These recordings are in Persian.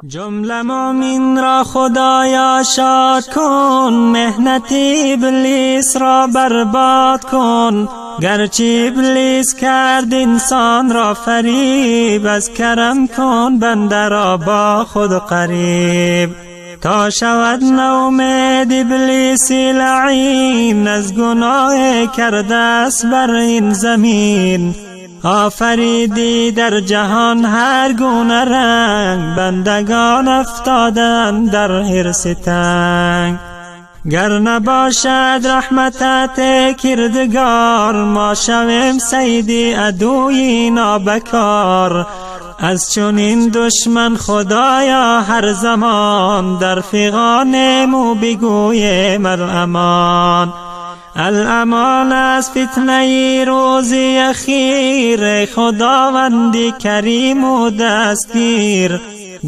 جمله مومن را خدایا شاد کن، مهنت ابلیس را برباد کن. گرچه ابلیس کرد انسان را فریب، از کرم کن بنده را با خود قریب. تا شود نومید ابلیس لعین، از گناه کرده است بر این زمین. آفریدی در جهان هر گونه رنگ، بندگان افتادن در حرص تنگ. گر نباشد رحمتت کردگار، ما شویم صید عدوی نابکار. از چنین دشمن خدایا هر زمان، در فغانیم و بگویم الامان. الامان از فتنه روزی اخیر، خداوندی کریم و دستگیر.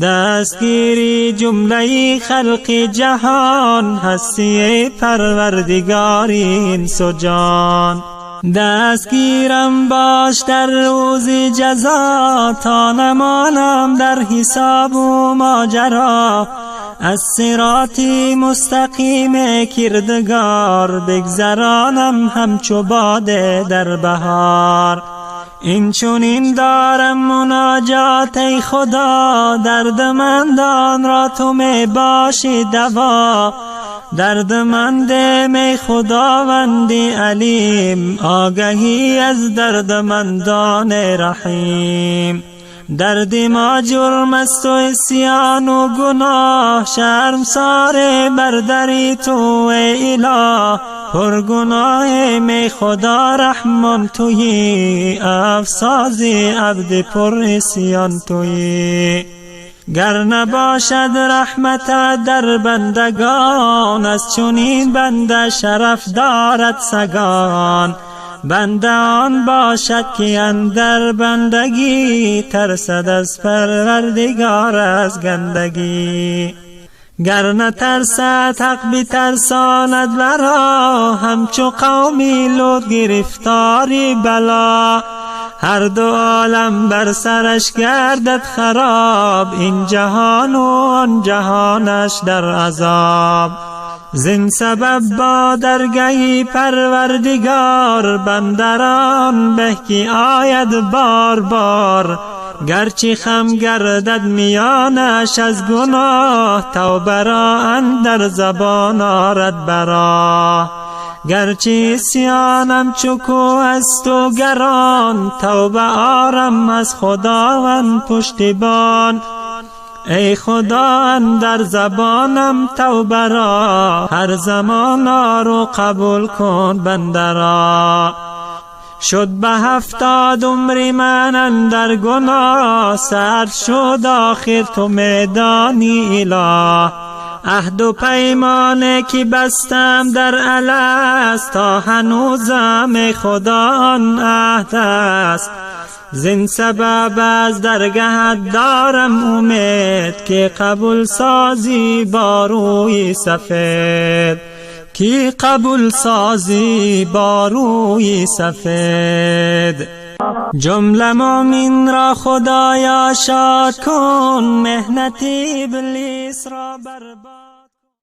دستگیری جمله خلق جهان، هستی پروردگاری انس و جان. دستگیرم باش در روز جزا، تا نمانم در حساب و ماجرا. از صراطی مستقیم کردگار، بگذرانم همچو باده در بهار. این چنین دارم مناجات ای خدا، دردمندان را تو می باشی دوا. دردمندم ای خداوندی علیم، آگهی از دردمندان رحیم. درد ما جرم است و عصیان و گناه، شرمسار بر دری تو ای اله. پر گناه می خدا رحمان تویی، افسازی عبد پر عصیان تویی. گر نباشد رحمت در بندگان، از چنین بنده شرف دارد سگان. بنده آن باشد که اندر بندگی، ترسد از پروردگار از گندگی. گر نترسد حق بترساند ورا، همچو قومی لوط گرفتاری بلا. هر دو عالم بر سرش گردد خراب، این جهان و آن جهانش در عذاب. زین سبب با درگهی پروردگار، بندران به که آید بار بار. گرچه خم گردد میانش از گناه، توبه را اندر زبان آرد براه. گرچه عصیانم چو کوه است و گران، توبه آرم از خداوند پشتیبان. ای خدا اندر زبانم توبه را، هر زمان آر و قبول کن بنده را. شد به 70 عمر من اندر گناه، سرد شد آخر تو میدانی اله. عهد و پیمانه که بستم در الست، تا هنوزم ای خدا آن عهد است. زین سبب از درگهت دارم امید، که قبول سازی با روی سفید. کی قبول سازی با روی سفید. جمله مومن را خدایا شاد کن، مهنت ابلیس را برباد